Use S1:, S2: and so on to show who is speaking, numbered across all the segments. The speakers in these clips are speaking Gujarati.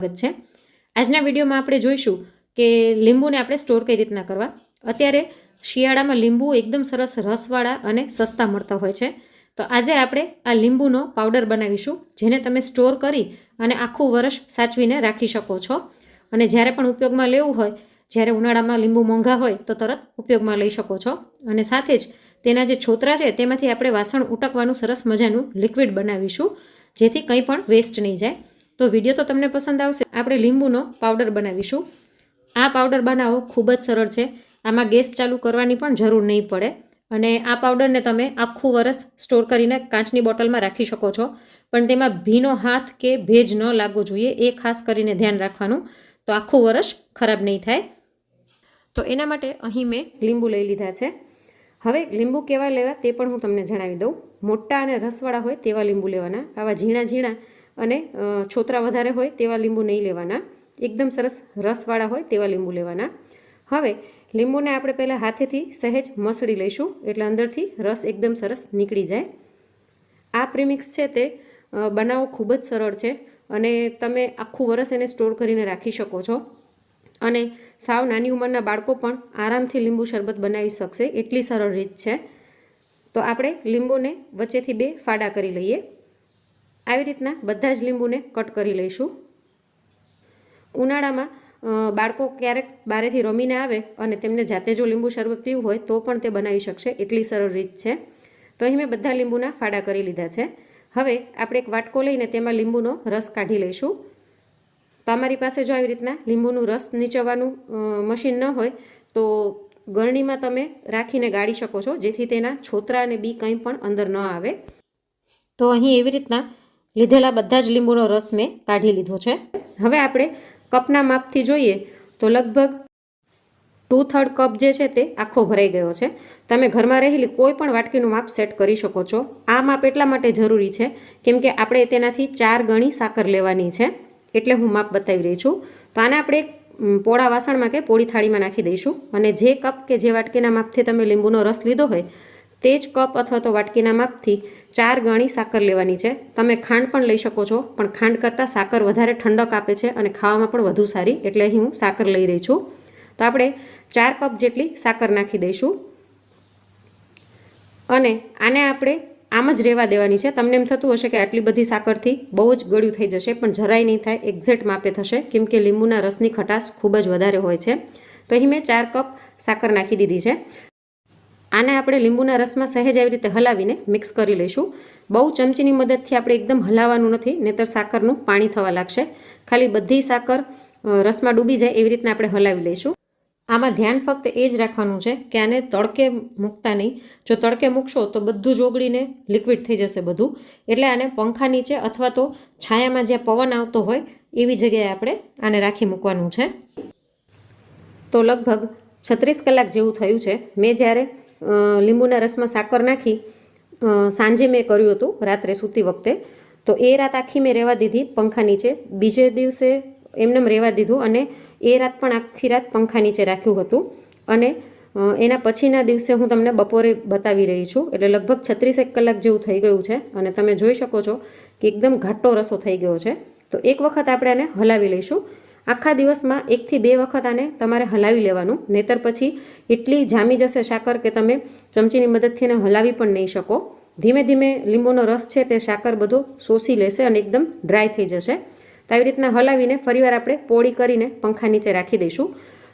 S1: સ્વાગત છે। આજના વિડીયોમાં આપણે જોઈશું કે લીંબુને આપણે સ્ટોર કઈ રીતના કરવા। અત્યારે શિયાળામાં લીંબુ એકદમ સરસ રસવાળા અને સસ્તા મળતા હોય છે, તો આજે આપણે આ લીંબુનો પાવડર બનાવીશું, જેને તમે સ્ટોર કરી અને આખું વર્ષ સાચવીને રાખી શકો છો અને જ્યારે પણ ઉપયોગમાં લેવું હોય, જ્યારે ઉનાળામાં લીંબુ મોંઘા હોય તો તરત ઉપયોગમાં લઈ શકો છો। અને સાથે જ તેના જે છોતરા છે તેમાંથી આપણે વાસણ ઉટકવાનું સરસ મજાનું લિક્વિડ બનાવીશું, જેથી કંઈ પણ વેસ્ટ નહીં જાય। તો વિડીયો તો તમને પસંદ આવશે। આપણે લીંબુનો પાવડર બનાવીશું। આ પાવડર બનાવવો ખૂબ જ સરળ છે, આમાં ગેસ ચાલુ કરવાની પણ જરૂર નહીં પડે અને આ પાવડરને તમે આખું વરસ સ્ટોર કરીને કાચની બોટલમાં રાખી શકો છો, પણ તેમાં ભીનો હાથ કે ભેજ ન લાગવો જોઈએ, એ ખાસ કરીને ધ્યાન રાખવાનું, તો આખું વરસ ખરાબ નહીં થાય। તો એના માટે અહીં મેં લીંબુ લઈ લીધા છે। હવે લીંબુ કેવા લેવા તે પણ હું તમને જણાવી દઉં। મોટા અને રસવાળા હોય તેવા લીંબુ લેવાના, આવા ઝીણા ઝીણા અને છોતરા વધારે હોય તેવા લીંબુ નહીં લેવાના, એકદમ સરસ રસવાળા હોય તેવા લીંબુ લેવાના। હવે લીંબુને આપણે પહેલાં હાથેથી સહેજ મસળી લઈશું, એટલે અંદરથી રસ એકદમ સરસ નીકળી જાય। આ પ્રીમિક્સ છે તે બનાવવો ખૂબ જ સરળ છે અને તમે આખું વરસ એને સ્ટોર કરીને રાખી શકો છો અને સાવ નાની ઉંમરના બાળકો પણ આરામથી લીંબુ શરબત બનાવી શકશે, એટલી સરળ રીત છે। તો આપણે લીંબુને વચ્ચેથી 2 ફાડા કરી લઈએ। આવી રીતના બધા જ લીંબુને કટ કરી લઈશું। ઉનાળામાં બાળકો ક્યારેક બારેથી રમીને આવે અને તેમને જાતે જો લીંબુ શરબત પીવું હોય તો પણ તે બનાવી શકશે, એટલી સરળ રીત છે। તો અહીં મેં બધા લીંબુના ફાડા કરી લીધા છે। હવે આપણે એક વાટકો લઈને તેમાં લીંબુનો રસ કાઢી લઈશું। તમારી પાસે જો આવી રીતના લીંબુનું રસ નીચોવાનું મશીન ન હોય તો ગળણીમાં તમે રાખીને ગાળી શકો છો, જેથી તેના છોતરા અને બી કંઈ પણ અંદર ન આવે। તો અહીં એવી રીતના લીધેલા બધા જ લીંબુનો રસ મેં કાઢી લીધો છે। હવે આપણે કપના માપથી જોઈએ તો લગભગ 2/3 કપ જે છે તે આખો ભરાઈ ગયો છે। તમે ઘરમાં રહેલી કોઈ પણ વાટકીનું માપ સેટ કરી શકો છો। આ માપ એટલા માટે જરૂરી છે કેમ કે આપણે તેનાથી 4 ગણી સાકર લેવાની છે, એટલે હું માપ બતાવી રહી છું। તો આને આપણે એક પોળા વાસણમાં કે પોળી થાળીમાં નાખી દઈશું અને જે કપ કે જે વાટકીના માપથી તમે લીંબુનો રસ લીધો હોય તે જ કપ અથવા તો વાટકીના માપથી 4 ગણી સાકર લેવાની છે। તમે ખાંડ પણ લઈ શકો છો, પણ ખાંડ કરતાં સાકર વધારે ઠંડક આપે છે અને ખાવામાં પણ વધુ સારી, એટલે અહીં હું સાકર લઈ રહી છું। તો આપણે 4 કપ જેટલી સાકર નાખી દઈશું અને આને આપણે આમ જ રહેવા દેવાની છે। તમને એમ થતું હશે કે આટલી બધી સાકરથી બહુ જ ગળ્યું થઈ જશે, પણ જરાય નહીં થાય, એક્ઝેક્ટ માપે થશે, કેમ કે લીંબુના રસની ખટાશ ખૂબ જ વધારે હોય છે। તો અહીં મેં 4 કપ સાકર નાખી દીધી છે। આને આપણે લીંબુના રસમાં સહેજ આવી રીતે હલાવીને મિક્સ કરી લઈશું। બહુ ચમચીની મદદથી આપણે એકદમ હલાવવાનું નથી, નહીંતર સાકરનું પાણી થવા લાગશે। ખાલી બધી સાકર રસમાં ડૂબી જાય એવી રીતના આપણે હલાવી લઈશું। આમાં ધ્યાન ફક્ત એ જ રાખવાનું છે કે આને તડકે મૂકતા નહીં। જો તડકે મૂકશો તો બધું જ ઓગળીને લિક્વિડ થઈ જશે બધું, એટલે આને પંખા નીચે અથવા તો છાયામાં જ્યાં પવન આવતો હોય એવી જગ્યાએ આપણે આને રાખી મૂકવાનું છે। તો લગભગ 36 કલાક જેવું થયું છે। મેં જ્યારે લીંબુના રસમાં સાકર નાખી સાંજે મેં કર્યું હતું, રાત્રે સૂતી વખતે, તો એ રાત આખી મેં રહેવા દીધી પંખા નીચે। બીજે દિવસે એમને રહેવા દીધું અને એ રાત પણ આખી રાત પંખા નીચે રાખ્યું હતું અને એના પછીના દિવસે હું તમને બપોરે બતાવી રહી છું, એટલે લગભગ 36 કલાક જેવું થઈ ગયું છે અને તમે જોઈ શકો છો કે એકદમ ઘાટો રસો થઈ ગયો છે। તો એક વખત આપણે આને હલાવી લઈશું। આખા દિવસમાં 1 થી 2 વખત આને તમારે હલાવી લેવાનું, નહીતર પછી એટલી જામી જશે સાકર કે તમે ચમચીની મદદથી એને હલાવી પણ નહીં શકો। ધીમે ધીમે લીંબુનો રસ છે તે સાકર બધો શોષી લેશે અને એકદમ ડ્રાય થઈ જશે। તો આવી રીતના હલાવીને ફરીવાર આપણે પોળી કરીને પંખા નીચે રાખી દઈશું।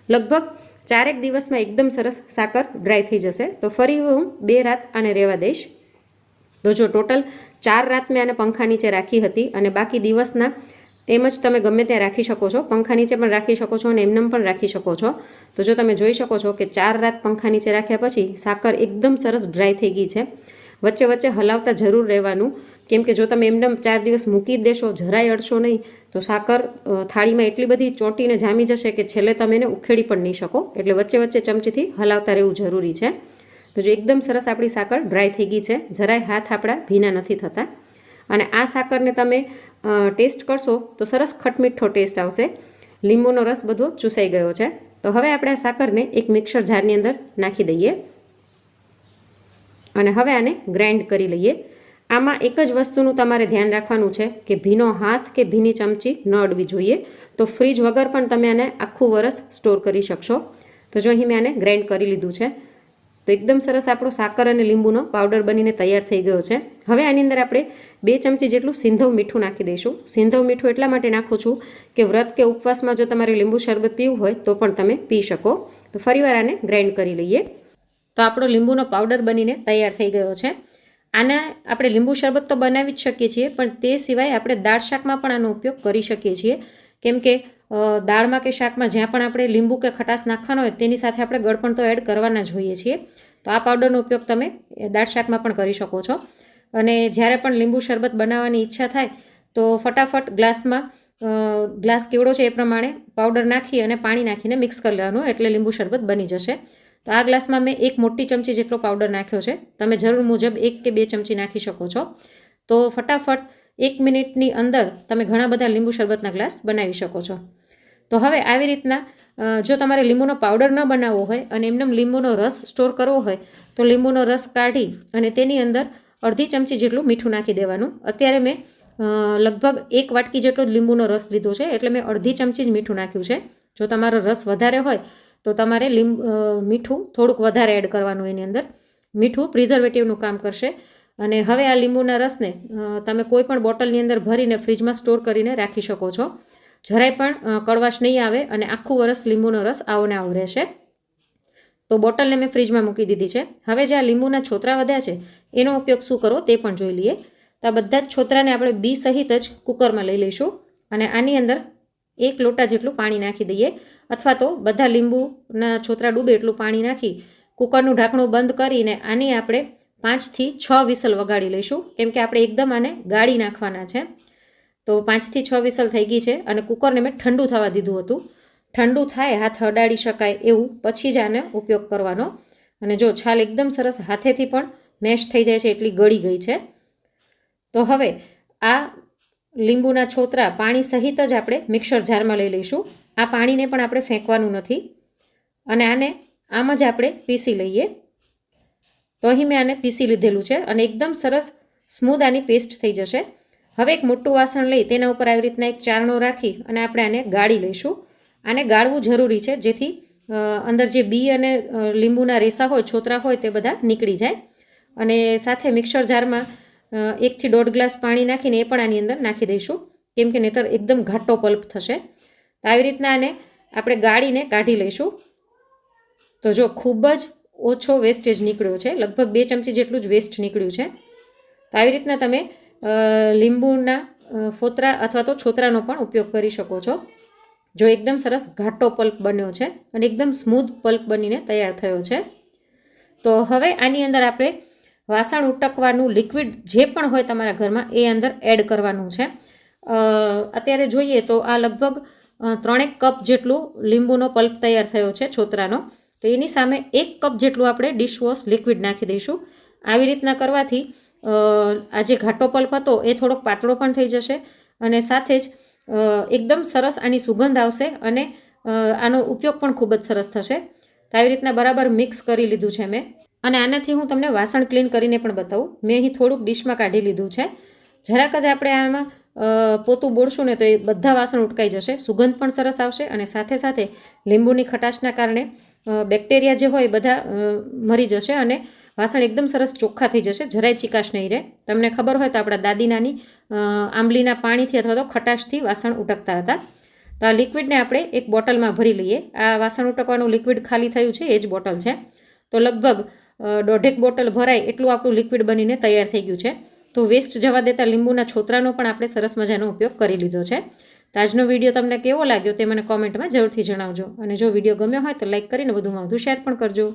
S1: લગભગ 4 દિવસમાં એકદમ સરસ સાકર ડ્રાય થઈ જશે। તો ફરી હું 2 રાત આને રહેવા દઈશ। તો જો ટોટલ 4 રાત મેં આને પંખા નીચે રાખી હતી અને બાકી દિવસના એમ જ તમે ગમે ત્યાં રાખી શકો છો, પંખા નીચે પણ રાખી શકો છો અને એમનેમ પણ રાખી શકો છો। તો જો તમે જોઈ શકો છો કે 4 રાત પંખા નીચે રાખ્યા પછી સાકર એકદમ સરસ ડ્રાય થઈ ગઈ છે। વચ્ચે વચ્ચે હલાવતા જરૂર રહેવાનું, કેમ કે જો તમે એમનેમ 4 દિવસ મૂકી જ દેશો, જરાય અડશો નહીં, તો સાકર થાળીમાં એટલી બધી ચોંટીને જામી જશે કે છેલ્લે તમે એને ઉખેડી પણ નહીં શકો, એટલે વચ્ચે વચ્ચે ચમચીથી હલાવતા રહેવું જરૂરી છે। તો જો એકદમ સરસ આપણી સાકર ડ્રાય થઈ ગઈ છે, જરાય હાથ આપણા ભીના નથી થતા અને આ સાકરને તમે ટેસ્ટ કરશો તો સરસ ખટમીઠો ટેસ્ટ આવશે। લીંબુનો રસ બધો ચૂસાઈ ગયો છે। તો હવે આપણે આ સાકરને એક મિક્સર જારની અંદર નાખી દઈએ અને હવે આને ગ્રાઇન્ડ કરી લઈએ। આમાં એક જ વસ્તુનું તમારે ધ્યાન રાખવાનું છે કે ભીનો હાથ કે ભીની ચમચી ન અડવી જોઈએ. તો ફ્રીજ વગર પણ તમે આને આખું વરસ સ્ટોર કરી શકશો. તો જો અહીં મેં આને ગ્રાઇન્ડ કરી લીધું છે. તો એકદમ સરસ આપણો સાકર અને લીંબુનો પાવડર બનીને તૈયાર થઈ ગયો છે. હવે આની અંદર આપણે 2 ચમચી જેટલું સિંધવ મીઠું નાખી દઈશું. સિંધવ મીઠું એટલા માટે નાખું છું કે વ્રત કે ઉપવાસમાં જો તમારે લીંબુ શરબત પીવું હોય તો પણ તમે પી શકો. તો ફરીવાર આને ગ્રાઇન્ડ કરી લઈએ. તો આપણો લીંબુનો પાવડર બનીને તૈયાર થઈ ગયો છે. આના આપણે લીંબુ શરબત તો બનાવી જ શકીએ છીએ, પણ તે સિવાય આપણે દાળ શાકમાં પણ આનો ઉપયોગ કરી શકીએ છીએ. કેમ કે દાળમાં કે શાકમાં જ્યાં પણ આપણે લીંબુ કે ખટાશ નાખવાનો હોય તેની સાથે આપણે ગળપણ તો એડ કરવાના જ હોઈએ છીએ. તો આ પાવડરનો ઉપયોગ તમે દાળ શાકમાં પણ કરી શકો છો. અને જ્યારે પણ લીંબુ શરબત બનાવવાની ઈચ્છા થાય તો ફટાફટ ગ્લાસ કેવડો છે એ પ્રમાણે પાવડર નાખી અને પાણી નાખીને મિક્સ કરી લેવાનું, એટલે લીંબુ શરબત બની જશે. તો આ ગ્લાસમાં મેં 1 મોટી ચમચી જેટલો પાવડર નાખ્યો છે. તમે જરૂર મુજબ 1 કે 2 ચમચી નાખી શકો છો. તો ફટાફટ 1 મિનિટની અંદર તમે ઘણા બધા લીંબુ શરબતના ગ્લાસ બનાવી શકો છો. તો હવે આવી રીતના જો તમારે લીંબુનો પાવડર ન બનાવવો હોય અને એમને લીંબુનો રસ સ્ટોર કરવો હોય તો લીંબુનો રસ કાઢી અને તેની અંદર અડધી ચમચી જેટલું મીઠું નાખી દેવાનું. અત્યારે મેં લગભગ 1 વાટકી જેટલો જ લીંબુનો રસ લીધો છે, એટલે મેં અડધી ચમચી જ મીઠું નાખ્યું છે. જો તમારો રસ વધારે હોય તો તમારે મીઠું થોડુંક વધારે એડ કરવાનું. એની અંદર મીઠું પ્રિઝર્વેટિવનું કામ કરશે. અને હવે આ લીંબુના રસને તમે કોઈ પણ બોટલની અંદર ભરીને ફ્રીજમાં સ્ટોર કરીને રાખી શકો છો. જરાય પણ કડવાશ નહીં આવે અને આખું વરસ લીંબુનો રસ આવો ને આવો રહેશે. તો બોટલને મેં ફ્રીજમાં મૂકી દીધી છે. હવે જે આ લીંબુના છોતરા વધ્યા છે એનો ઉપયોગ શું કરવો તે પણ જોઈ લઈએ. તો આ બધા જ છોતરાને આપણે બી સહિત જ કુકરમાં લઈ લઈશું અને આની અંદર 1 લોટા જેટલું પાણી નાખી દઈએ, અથવા તો બધા લીંબુના છોતરા ડૂબે એટલું પાણી નાખી કુકરનું ઢાંકણું બંધ કરીને આની આપણે 5 થી 6 વિસલ વગાડી લઈશું. કેમ કે આપણે એકદમ આને ગાળી નાખવાના છે. તો 5 થી 6 વિસલ થઈ ગઈ છે અને કુકરને મેં ઠંડુ થવા દીધું હતું. ઠંડુ થાય, હાથ અડાડી શકાય એવું, પછી જ આને ઉપયોગ કરવાનો. અને જો છાલ એકદમ સરસ હાથેથી પણ મેશ થઈ જાય છે એટલી ગળી ગઈ છે. તો હવે આ લીંબુના છોતરા પાણી સહિત જ આપણે મિક્સર જારમાં લઈ લઈશું. આ પાણીને પણ આપણે ફેંકવાનું નથી અને આને આમ જ આપણે પીસી લઈએ. તો અહીં મેં આને પીસી લીધેલું છે અને એકદમ સરસ સ્મૂધ આની પેસ્ટ થઈ જશે. હવે એક મોટું વાસણ લઈ તેના ઉપર આવી રીતના એક ચારણો રાખી અને આપણે આને ગાળી લઈશું. આને ગાળવું જરૂરી છે જેથી અંદર જે બી અને લીંબુના રેસા હોય, છોતરા હોય તે બધા નીકળી જાય. અને સાથે મિક્સર જારમાં 1 થી 1.5 ગ્લાસ પાણી નાખીને એ પણ આની અંદર નાખી દઈશું, કેમ કે નહીંતર એકદમ ઘાટો પલ્પ થશે. તો આવી રીતના આને આપણે ગાળીને કાઢી લઈશું. તો જો ખૂબ જ ઓછો વેસ્ટેજ નીકળ્યો છે, લગભગ 2 ચમચી જેટલું જ વેસ્ટ નીકળ્યું છે. તો આવી રીતના તમે લીંબુના ફોતરા અથવા તો છોતરાનો પણ ઉપયોગ કરી શકો છો. જો એકદમ સરસ ઘાટો પલ્પ બન્યો છે અને એકદમ સ્મૂધ પલ્પ બનીને તૈયાર થયો છે. તો હવે આની અંદર આપણે વાસણ ઉટકવાનું લિક્વિડ જે પણ હોય તમારા ઘરમાં એ અંદર એડ કરવાનું છે. અત્યારે જોઈએ તો આ લગભગ 3 કપ જેટલું લીંબુનો પલ્પ તૈયાર થયો છે છોતરાનો. તો એની સામે 1 કપ જેટલું આપણે ડિશવોશ લિક્વિડ નાખી દઈશું. આવી રીતના કરવાથી આ જે ઘાટો પલ્પ હતો એ થોડોક પાતળો પણ થઈ જશે અને સાથે જ એકદમ સરસ આની સુગંધ આવશે અને આનો ઉપયોગ પણ ખૂબ જ સરસ થશે. તો આવી રીતના બરાબર મિક્સ કરી લીધું છે મેં. અને આનાથી હું તમને વાસણ ક્લીન કરીને પણ બતાવું. મેં અહીં થોડુંક ડીશમાં કાઢી લીધું છે. જરાક જ આપણે આમાં પોતું બોળશું ને તો એ બધા વાસણ ઉટકાઈ જશે, સુગંધ પણ સરસ આવશે અને સાથે સાથે લીંબુની ખટાશના કારણે બેક્ટેરિયા જે હોય એ બધા મરી જશે અને વાસણ એકદમ સરસ ચોખ્ખા થઈ જશે, જરાય ચીકાશ નહીં રહે. તમને ખબર હોય તો આપણા દાદી નાની આંબલીના પાણીથી અથવા તો ખટાશથી વાસણ ઉટકતા હતા. તો આ લિક્વિડને આપણે એક બોટલમાં ભરી લઈએ. આ વાસણ ઉટકવાનું લિક્વિડ ખાલી થયું છે એ જ બોટલ છે. તો લગભગ 1.5 બોટલ ભરાય એટલું આપણું લિક્વિડ બનીને તૈયાર થઈ ગયું છે. તો વેસ્ટ જવા દેતા લીંબુના છોતરાનો પણ આપણે સરસ મજાનો ઉપયોગ કરી લીધો છે. તો આજનો વિડીયો તમને કેવો લાગ્યો તે મને કોમેન્ટમાં જરૂરથી જણાવજો. અને જો વિડીયો ગમ્યો હોય તો લાઈક કરીને વધુમાં વધુ શેર પણ કરજો.